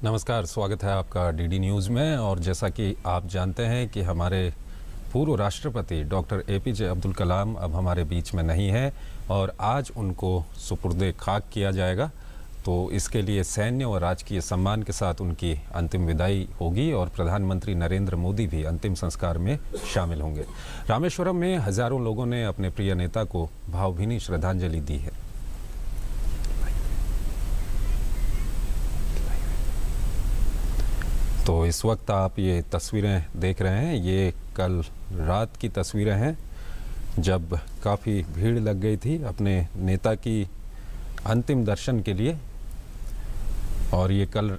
नमस्कार, स्वागत है आपका डीडी न्यूज़ में। और जैसा कि आप जानते हैं कि हमारे पूर्व राष्ट्रपति डॉक्टर एपीजे अब्दुल कलाम अब हमारे बीच में नहीं है और आज उनको सुपुर्दे खाक किया जाएगा। तो इसके लिए सैन्य और राजकीय सम्मान के साथ उनकी अंतिम विदाई होगी और प्रधानमंत्री नरेंद्र मोदी भी अंतिम संस्कार में शामिल होंगे। रामेश्वरम में हज़ारों लोगों ने अपने प्रिय नेता को भावभीनी श्रद्धांजलि दी है। तो इस वक्त आप ये तस्वीरें देख रहे हैं, ये कल रात की तस्वीरें हैं जब काफ़ी भीड़ लग गई थी अपने नेता की अंतिम दर्शन के लिए। और ये कल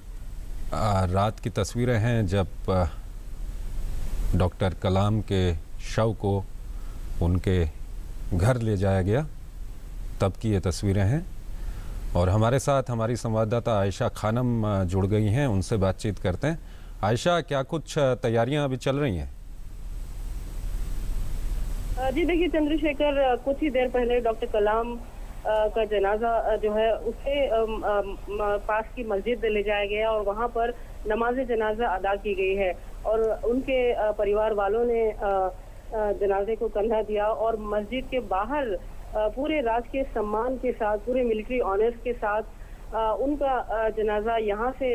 रात की तस्वीरें हैं जब डॉक्टर कलाम के शव को उनके घर ले जाया गया, तब की ये तस्वीरें हैं। और हमारे साथ हमारी संवाददाता आयशा खानम जुड़ गई हैं, उनसे बातचीत करते हैं। आयशा, क्या कुछ तैयारियां अभी चल रही हैं? जी देखिए चंद्रशेखर, कुछ ही देर पहले डॉक्टर कलाम का जनाजा जो है उसे पास की मस्जिद ले जाया गया और वहां पर नमाज जनाजा अदा की गई है और उनके परिवार वालों ने जनाजे को कंधा दिया और मस्जिद के बाहर पूरे राजकीय सम्मान के साथ, पूरे मिलिट्री ऑनर्स के साथ उनका जनाजा यहाँ से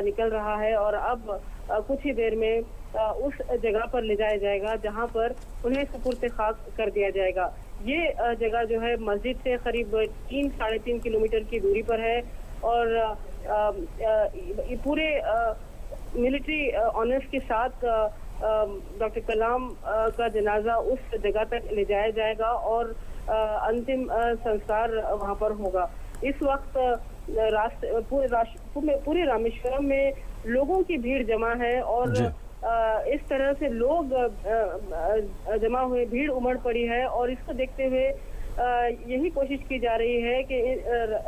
निकल रहा है और अब कुछ ही देर में उस जगह पर ले जाया जाएगा जहाँ पर उन्हें सुपुर्द खाक कर दिया जाएगा। ये जगह जो है मस्जिद से करीब 3-3.5 किलोमीटर की दूरी पर है और पूरे मिलिट्री ऑनर्स के साथ डॉक्टर कलाम का जनाजा उस जगह तक ले जाया जाएगा और अंतिम संस्कार वहां पर होगा। इस वक्त पूरे रामेश्वरम में लोगों की भीड़ जमा है और इस तरह से लोग जमा हुए, भीड़ उमड़ पड़ी है और इसको देखते हुए यही कोशिश की जा रही है कि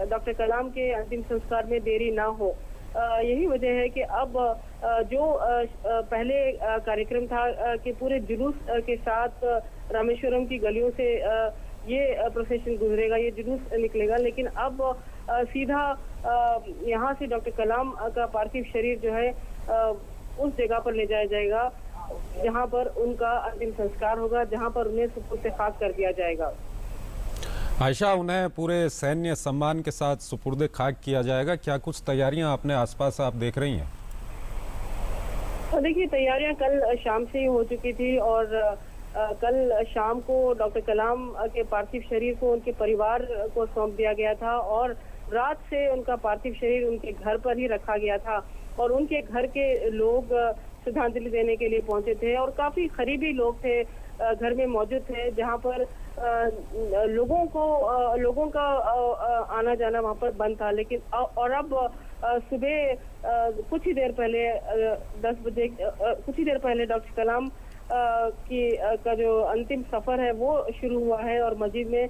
डॉक्टर कलाम के अंतिम संस्कार में देरी ना हो। यही वजह है कि अब जो पहले कार्यक्रम था कि पूरे जुलूस के साथ रामेश्वरम की गलियों से ये प्रोसेशन गुजरेगा, ये जुलूस निकलेगा, लेकिन अब सीधा यहाँ से डॉक्टर कलाम का पार्थिव शरीर जो है उस जगह पर ले जाया जाएगा जहाँ पर उनका अंतिम संस्कार होगा, जहाँ पर उन्हें सुपुर्द खाक कर दिया जाएगा। आयशा, उन्हें पूरे सैन्य सम्मान के साथ सुपुर्द खाक किया जाएगा। क्या कुछ तैयारियां अपने आसपास आप देख रही हैं? देखिए, तैयारियां कल शाम से ही हो चुकी थी और कल शाम को डॉक्टर कलाम के पार्थिव शरीर को उनके परिवार को सौंप दिया गया था और रात से उनका पार्थिव शरीर उनके घर पर ही रखा गया था और उनके घर के लोग श्रद्धांजलि देने के लिए पहुंचे थे और काफी करीबी लोग थे, घर में मौजूद थे, जहां पर लोगों का आना जाना वहां पर बंद था। लेकिन और अब सुबह कुछ ही देर पहले 10 बजे कुछ ही देर पहले डॉक्टर कलाम का जो अंतिम सफर है वो शुरू हुआ है और मस्जिद में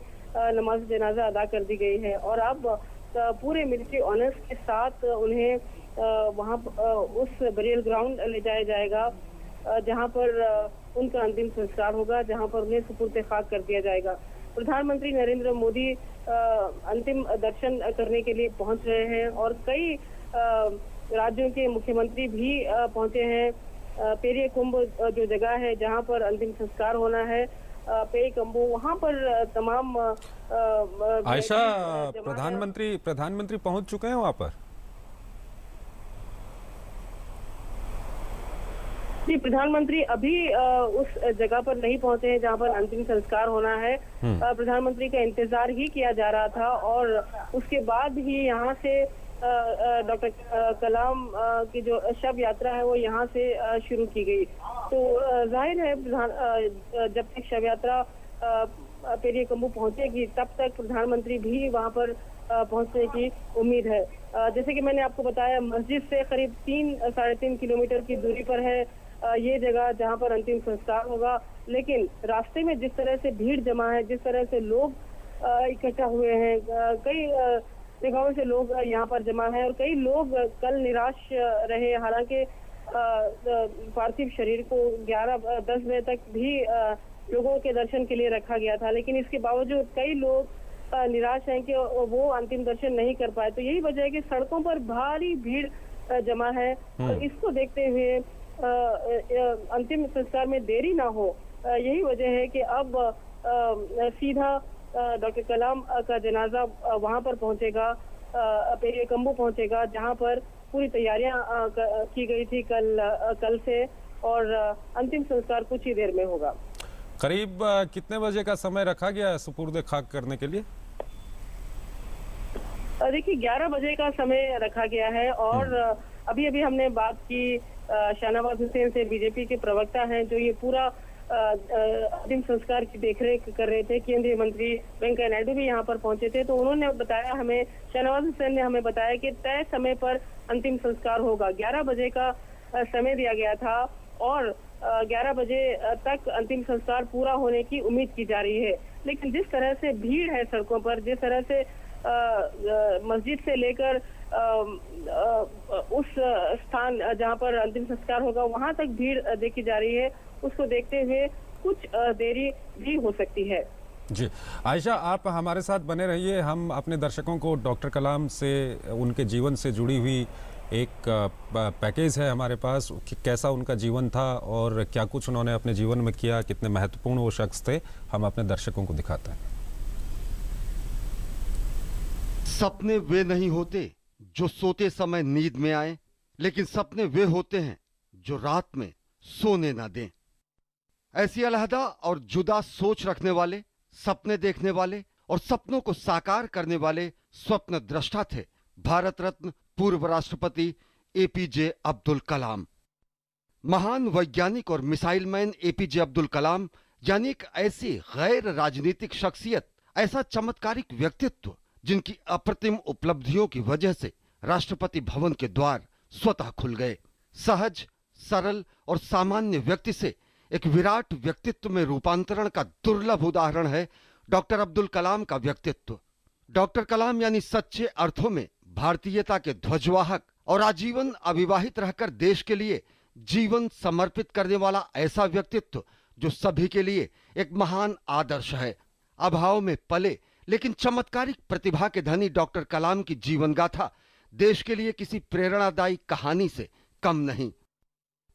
नमाज जनाजा अदा कर दी गई है और अब पूरे मिलिट्री ऑनर्स के साथ उन्हें वहां उस बरियल ग्राउंड ले जाया जाएगा जहां पर उनका अंतिम संस्कार होगा, जहां पर उन्हें सुपुर्द खाक कर दिया जाएगा। प्रधानमंत्री नरेंद्र मोदी अंतिम दर्शन करने के लिए पहुंच रहे हैं और कई राज्यों के मुख्यमंत्री भी पहुंचे हैं। पेरिये कुंभ जो जगह है जहां पर अंतिम संस्कार होना है, पेरिकम्बू, वहां पर तमाम आयशा, प्रधानमंत्री पहुंच चुके हैं वहां पर? जी, प्रधानमंत्री अभी उस जगह पर नहीं पहुंचे हैं जहां पर अंतिम संस्कार होना है। प्रधानमंत्री का इंतजार ही किया जा रहा था और उसके बाद ही यहाँ से डॉक्टर कलाम की जो शव यात्रा है वो यहाँ से शुरू की गई। तो जाहिर है जब तक शव यात्रा पेरिये कम्बू पहुंचेगी तब तक प्रधानमंत्री भी वहां पर पहुंचने की उम्मीद है। जैसे कि मैंने आपको बताया, मस्जिद से करीब 3-3.5 किलोमीटर की दूरी पर है ये जगह जहां पर अंतिम संस्कार होगा। लेकिन रास्ते में जिस तरह से भीड़ जमा है, जिस तरह से लोग इकट्ठा हुए हैं, कई जगहों से लोग यहाँ पर जमा है और कई लोग कल निराश रहे। हालांकि पार्थिव शरीर को 11-10 बजे तक भी लोगों के दर्शन के लिए रखा गया था, लेकिन इसके बावजूद कई लोग निराश हैं कि वो अंतिम दर्शन नहीं कर पाए। तो यही वजह है कि सड़कों पर भारी भीड़ जमा है। तो इसको देखते हुए अंतिम संस्कार में देरी ना हो, यही वजह है कि अब सीधा डॉक्टर कलाम का जनाजा वहां पर पहुंचेगा, पेरियकम्बू पहुंचेगा, जहां पर पूरी तैयारियां की गई थी कल से, और अंतिम संस्कार कुछ ही देर में होगा। करीब कितने बजे का समय रखा गया है सुपुर्द खाक करने के लिए? देखिए 11 बजे का समय रखा गया है, और अभी अभी हमने बात की शाहनवाज हुसैन से, बीजेपी के प्रवक्ता हैं जो ये पूरा अंतिम संस्कार की देखरेख कर रहे थे। केंद्रीय मंत्री वेंकैया नायडू भी यहाँ पर पहुंचे थे, तो उन्होंने बताया हमें, शाहनवाज हुसैन ने हमें बताया कि तय समय पर अंतिम संस्कार होगा। 11 बजे का समय दिया गया था, और 11 बजे तक अंतिम संस्कार पूरा होने की उम्मीद की जा रही है। लेकिन जिस तरह से भीड़ है सड़कों पर, जिस तरह से मस्जिद से लेकर उस स्थान जहां पर अंतिम संस्कार होगा वहां तक भीड़ देखी जा रही है, उसको देखते हुए कुछ देरी भी हो सकती है। जी आयशा, आप हमारे साथ बने रहिए। हम अपने दर्शकों को डॉक्टर कलाम से, उनके जीवन से जुड़ी हुई एक पैकेज है हमारे पास कि कैसा उनका जीवन था और क्या कुछ उन्होंने अपने जीवन में किया, कितने महत्वपूर्ण वो शख्स थे, हम अपने दर्शकों को दिखाते हैं। सपने वे नहीं होते जो सोते समय नींद में आए, लेकिन सपने वे होते हैं जो रात में सोने ना दें। ऐसी अलहदा और जुदा सोच रखने वाले, सपने देखने वाले और सपनों को साकार करने वाले स्वप्न दृष्टा थे भारत रत्न पूर्व राष्ट्रपति एपीजे अब्दुल कलाम। महान वैज्ञानिक और missile man APJ Abdul Kalam यानी एक ऐसी गैर राजनीतिक शख्सियत, ऐसा चमत्कारिक व्यक्तित्व जिनकी अप्रतिम उपलब्धियों की वजह से राष्ट्रपति भवन के द्वार स्वतः खुल गए। सहज, सरल और सामान्य व्यक्ति से एक विराट व्यक्तित्व में रूपांतरण का दुर्लभ उदाहरण है डॉक्टर अब्दुल कलाम का व्यक्तित्व। डॉक्टर कलाम यानी सच्चे अर्थों में भारतीयता के ध्वजवाहक और आजीवन अविवाहित रहकर देश के लिए जीवन समर्पित करने वाला ऐसा व्यक्तित्व जो सभी के लिए एक महान आदर्श है। अभाव में पले लेकिन चमत्कारिक प्रतिभा के धनी डॉक्टर कलाम की जीवन गाथा देश के लिए किसी प्रेरणादायी कहानी से कम नहीं।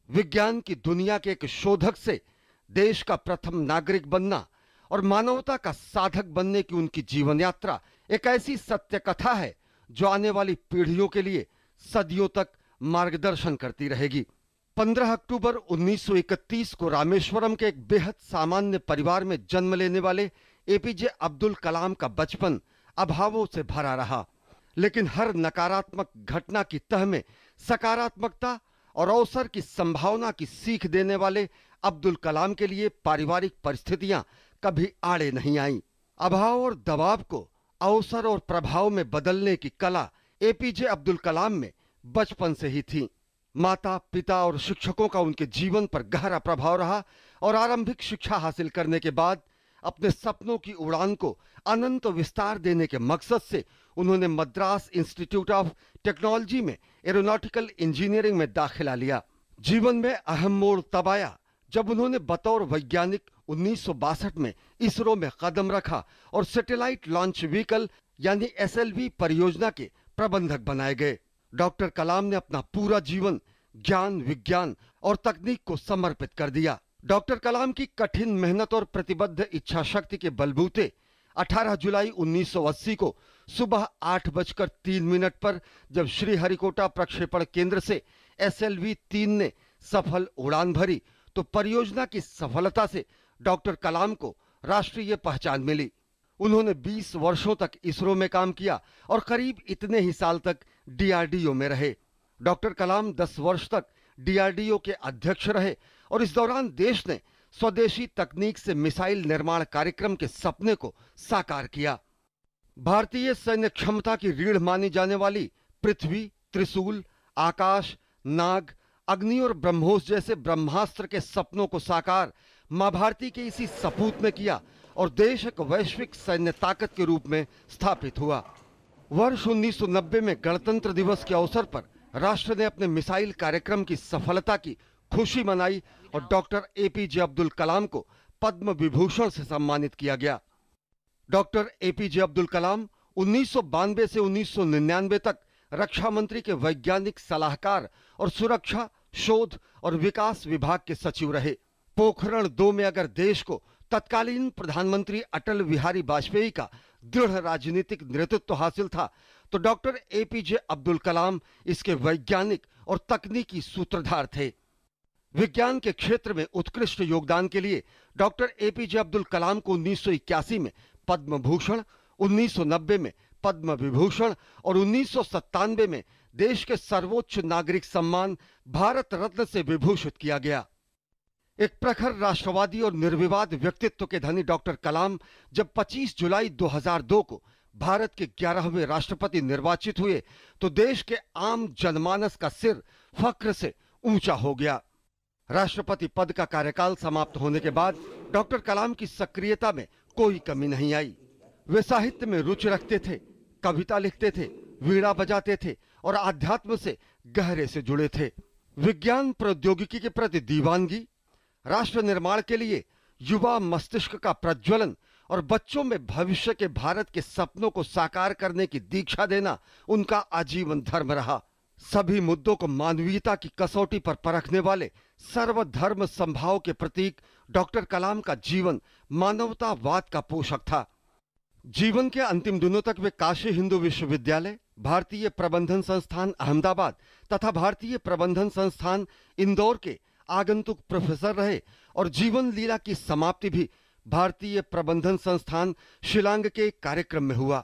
विज्ञान की दुनिया के एक शोधक से देश का प्रथम नागरिक बनना और मानवता का साधक बनने की उनकी जीवन यात्रा एक ऐसी सत्य कथा है जो आने वाली पीढ़ियों के लिए सदियों तक मार्गदर्शन करती रहेगी। 15 अक्टूबर 1931 को रामेश्वरम के एक बेहद सामान्य परिवार में जन्म लेने वाले एपीजे अब्दुल कलाम का बचपन अभावों से भरा रहा, लेकिन हर नकारात्मक घटना की तह में सकारात्मकता और अवसर की संभावना की सीख देने वाले अब्दुल कलाम के लिए पारिवारिक परिस्थितियां कभी आड़े नहीं आईं। अभाव और दबाव को अवसर और प्रभाव में बदलने की कला एपीजे अब्दुल कलाम में बचपन से ही थी। माता, पिता और शिक्षकों का उनके जीवन पर गहरा प्रभाव रहा और आरंभिक शिक्षा हासिल करने के बाद अपने सपनों की उड़ान को अनंत विस्तार देने के मकसद से उन्होंने मद्रास इंस्टीट्यूट ऑफ टेक्नोलॉजी में एरोनॉटिकल इंजीनियरिंग में दाखिला लिया। जीवन में अहम मोड़ तब आया जब उन्होंने बतौर वैज्ञानिक 1962 में इसरो में कदम रखा और सैटेलाइट लॉन्च व्हीकल यानी SLV परियोजना के प्रबंधक बनाए गए। डॉक्टर कलाम ने अपना पूरा जीवन ज्ञान, विज्ञान और तकनीक को समर्पित कर दिया। डॉक्टर कलाम की कठिन मेहनत और प्रतिबद्ध इच्छा शक्ति के बलबूते 18 जुलाई 1980 को सुबह 8:03 पर जब श्रीहरिकोटा प्रक्षेपण केंद्र से SLV-3 ने सफल उड़ान भरी तो परियोजना की सफलता से डॉक्टर कलाम को राष्ट्रीय पहचान मिली। उन्होंने 20 वर्षों तक इसरो में काम किया और करीब इतने ही साल तक DRDO में रहे। डॉक्टर कलाम 10 वर्ष तक DRDO के अध्यक्ष रहे और इस दौरान देश ने स्वदेशी तकनीक से मिसाइल निर्माण कार्यक्रम के सपने को साकार किया। भारतीय सैन्य क्षमता की रीढ़ मानी जाने वाली पृथ्वी, त्रिशूल, आकाश, नाग, अग्नि और ब्रह्मोस जैसे ब्रह्मास्त्र के सपनों को साकार मां भारती के इसी सपूत ने किया और देश एक वैश्विक सैन्य ताकत के रूप में स्थापित हुआ। वर्ष 1990 में गणतंत्र दिवस के अवसर पर राष्ट्र ने अपने मिसाइल कार्यक्रम की सफलता की खुशी मनाई और डॉक्टर एपीजे अब्दुल कलाम को पद्म विभूषण से सम्मानित किया गया। डॉक्टर एपीजे अब्दुल कलाम 1992 से 1999 तक रक्षा मंत्री के वैज्ञानिक सलाहकार और सुरक्षा, शोध और विकास विभाग के सचिव रहे। पोखरण 2 में अगर देश को तत्कालीन प्रधानमंत्री अटल बिहारी वाजपेयी का दृढ़ राजनीतिक नेतृत्व हासिल था, तो डॉक्टर एपीजे अब्दुल कलाम इसके वैज्ञानिक और तकनीकी सूत्रधार थे। विज्ञान के क्षेत्र में उत्कृष्ट योगदान के लिए डॉक्टर एपीजे अब्दुल कलाम को 1981 में पद्म भूषण, 1990 में पद्म विभूषण और 1997 में देश के सर्वोच्च नागरिक सम्मान भारत रत्न से विभूषित किया गया। एक प्रखर राष्ट्रवादी और निर्विवाद व्यक्तित्व के धनी डॉक्टर कलाम जब 25 जुलाई 2002 को भारत के 11वें राष्ट्रपति निर्वाचित हुए, तो देश के आम जनमानस का सिर फख्र से ऊंचा हो गया। राष्ट्रपति पद का कार्यकाल समाप्त होने के बाद डॉक्टर कलाम की सक्रियता में कोई कमी नहीं आई। वे साहित्य में रुचि रखते थे, कविता लिखते थे, वीणा बजाते थे और आध्यात्म से गहरे से जुड़े थे। विज्ञान प्रौद्योगिकी के प्रति दीवानगी, राष्ट्र निर्माण के लिए युवा मस्तिष्क का प्रज्वलन और बच्चों में भविष्य के भारत के सपनों को साकार करने की दीक्षा देना उनका आजीवन धर्म रहा। सभी मुद्दों को मानवीयता की कसौटी पर परखने वाले सर्वधर्म समभाव के प्रतीक डॉक्टर कलाम का जीवन मानवतावाद का पोषक था। जीवन के अंतिम दिनों तक वे काशी हिंदू विश्वविद्यालय, भारतीय प्रबंधन संस्थान अहमदाबाद तथा भारतीय प्रबंधन संस्थान इंदौर के आगंतुक प्रोफेसर रहे और जीवन लीला की समाप्ति भी भारतीय प्रबंधन संस्थान शिलांग के कार्यक्रम में हुआ।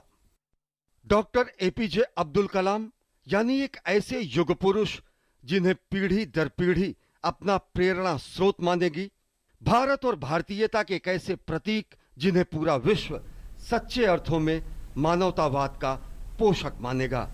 डॉक्टर एपीजे अब्दुल कलाम यानी एक ऐसे युग पुरुष जिन्हें पीढ़ी दर पीढ़ी अपना प्रेरणा स्रोत मानेगी, भारत और भारतीयता के एक ऐसे प्रतीक जिन्हें पूरा विश्व सच्चे अर्थों में मानवतावाद का पोषक मानेगा।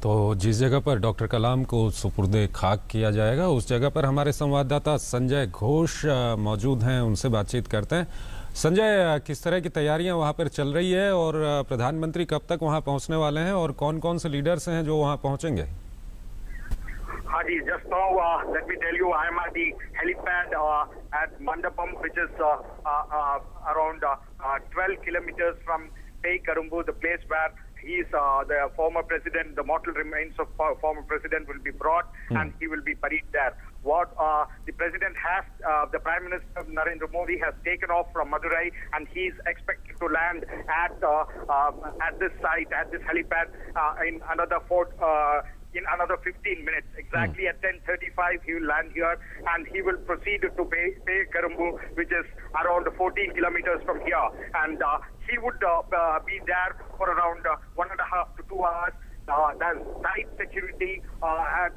तो जिस जगह पर डॉक्टर कलाम को सुपुर्दे खाक किया जाएगा, उस जगह पर हमारे संवाददाता संजय घोष मौजूद हैं, उनसे बातचीत करते हैं। संजय, किस तरह की तैयारियां वहां पर चल रही है और प्रधानमंत्री कब तक वहां पहुंचने वाले हैं और कौन कौन से लीडर्स हैं जो वहां पहुंचेंगे? हाँ जी, just now let me tell you, I am at the helipad at Mandapam, which is around 12 kilometers from Karumbu, the place where the former president, the mortal remains of former president will be brought and he will be buried there. What the president has, the Prime Minister Narendra Modi has taken off from Madurai and he is expected to land at this site, at this helipad in another 15 minutes. Exactly at 10:35 he will land here and he will proceed to Karumbu, which is around 14 kilometers from here. And he would be there for around 1.5 to 2 hours. There's tight security at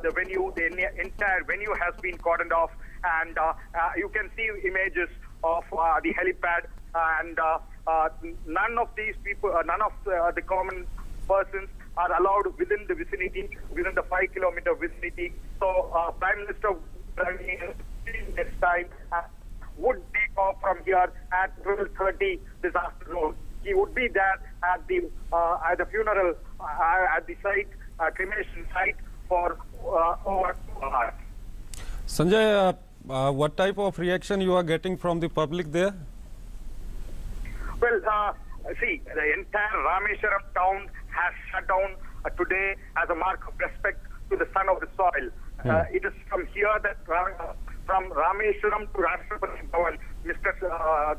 the venue. The entire venue has been cordoned off, and you can see images of the helipad. And none of these people, none of the common persons are allowed within the vicinity, within the 5-kilometer vicinity. So Prime Minister next time would take off from here at 12:30 this afternoon. He would be there at the funeral at the site, cremation site for over 2 hours. Sanjay, what type of reaction you are getting from the public there? Well, see, the entire Rameshwaram town has shut down today as a mark of respect to the son of the soil. It is from here that from Rameshwaram to Rashtrapati Bhavan,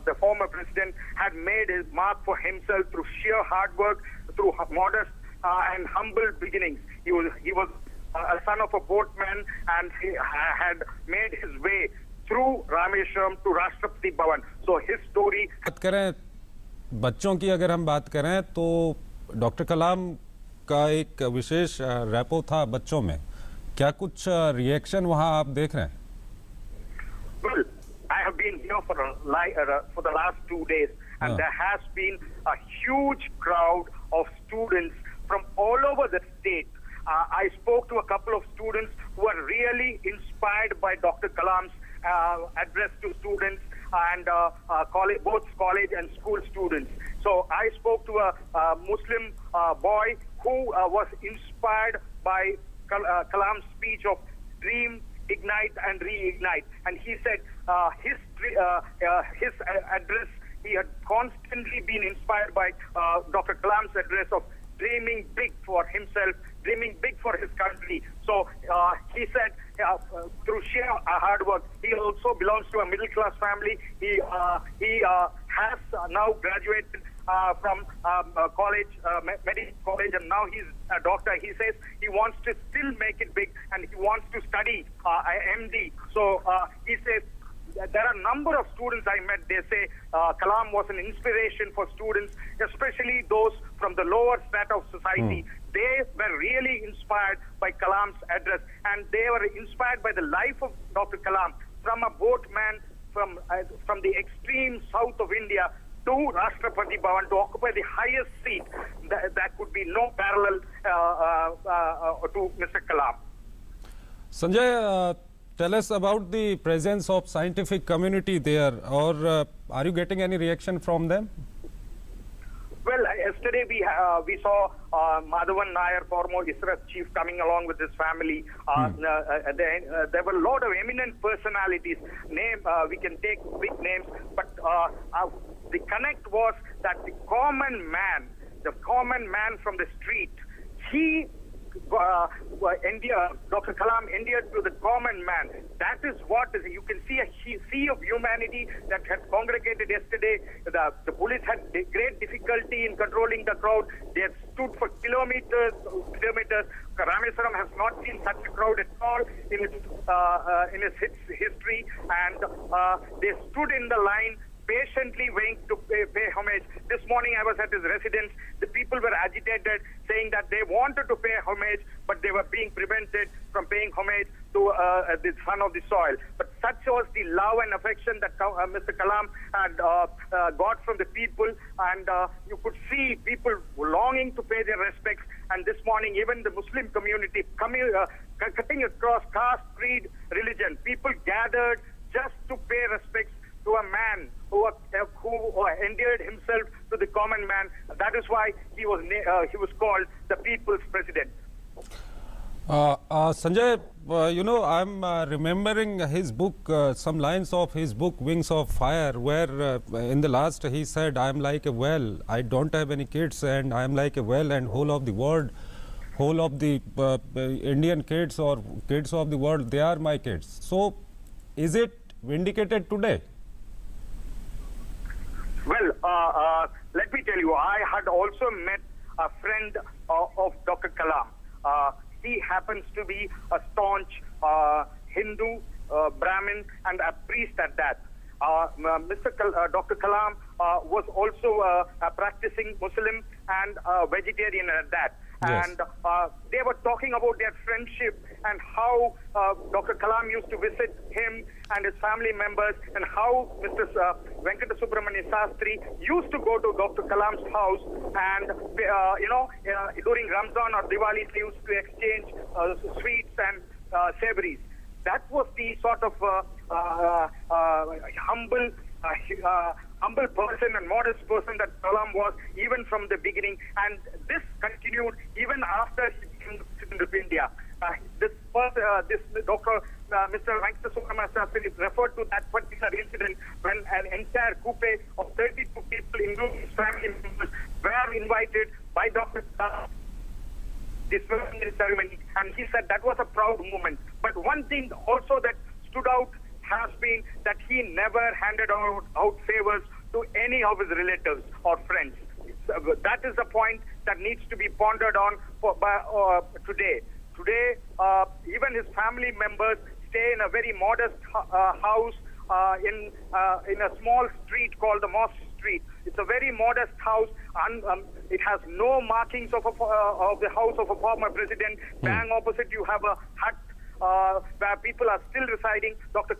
the former president had made his mark for himself through sheer hard work, through modest and humble beginnings. He was a son of a boatman and he had made his way through Rameshwaram to Rashtrapati Bhavan. So his story. बात करें बच्चों की, अगर हम बात करें तो doctor कलाम का एक विशेष रैपो था बच्चों में, क्या कुछ रिएक्शन वहां आप देख रहे हैं? Well, I have been here for the last 2 days, and there has been a huge crowd of students from all over the state. I spoke to a couple of students who are really inspired by Dr. Kalam's address to students and both college and school students. So I spoke to a Muslim boy who was inspired by Kalam's speech of dream, ignite and reignite, and he said his address he had constantly been inspired by Dr. Kalam's address of dreaming big for himself, dreaming big for his country. So he said, through sheer hard work, he also belongs to a middle-class family. He has now graduated from college, medical college, and now he's a doctor. He says he wants to still make it big, and he wants to study MD. So he says, there are a number of students I met, they say Kalam was an inspiration for students, especially those from the lower strata of society. They were really inspired by Kalam's address, and they were inspired by the life of Dr. Kalam, from a boatman from the extreme south of India to Rashtrapati Bhavan to occupy the highest seat. That could be no parallel to Mr. Kalam. Sanjay, tell us about the presence of scientific community there, or are you getting any reaction from them? Well, yesterday we saw Madhavan Nair, former ISRO chief, coming along with his family. There were a lot of eminent personalities. We can take big names, but the connect was that the common man from the street, he Dr. Kalam endeared to the common man. That is what is, you can see a sea of humanity that had congregated yesterday. The police had great difficulty in controlling the crowd. They had stood for kilometers. Rameswaram has not seen such a crowd at all in its history, and they stood in the line, patiently waiting to pay homage. This morning I was at his residence. The people were agitated, saying that they wanted to pay homage, but they were being prevented from paying homage to the son of the soil. But such was the love and affection that Mr. Kalam had got from the people, and you could see people longing to pay their respects. And this morning, even the Muslim community, cutting across caste, creed, religion, people gathered just to pay respects to a man who endeared himself to the common man. That is why he was called the People's President. Sanjay, you know, I'm remembering his book, some lines of his book, Wings of Fire, where in the last he said, I'm like a well, I don't have any kids, and I'm like a well, and whole of the world, whole of the Indian kids or kids of the world, they are my kids. So, is it vindicated today? Well, let me tell you, I had also met a friend of Dr. Kalam. He happens to be a staunch Hindu, Brahmin, and a priest at that. Dr. Kalam was also a practicing Muslim and a vegetarian at that. Yes. And they were talking about their friendship and how Dr. Kalam used to visit him and his family members, and how Mr. Venkata Subramanian Sastry used to go to Dr. Kalam's house, and during Ramzan or Diwali they used to exchange sweets and savories. That was the sort of humble person and modest person that Kalam was even from the beginning, and this continued even after he became the President of India. Mr. Venkata Subramanian Sastry referred to that particular incident when an entire coupe of 32 people, including his family members, were invited by Dr. Kalam this ceremony, and he said that was a proud moment. But one thing also that stood out has been that he never handed out favors to any of his relatives or friends. That is a point that needs to be pondered on today. Today, even his family members stay in a very modest house in a small street called the Mosque Street. It's a very modest house, and it has no markings of the house of a former president. Bang opposite, you have a hut where people are still residing. Dr.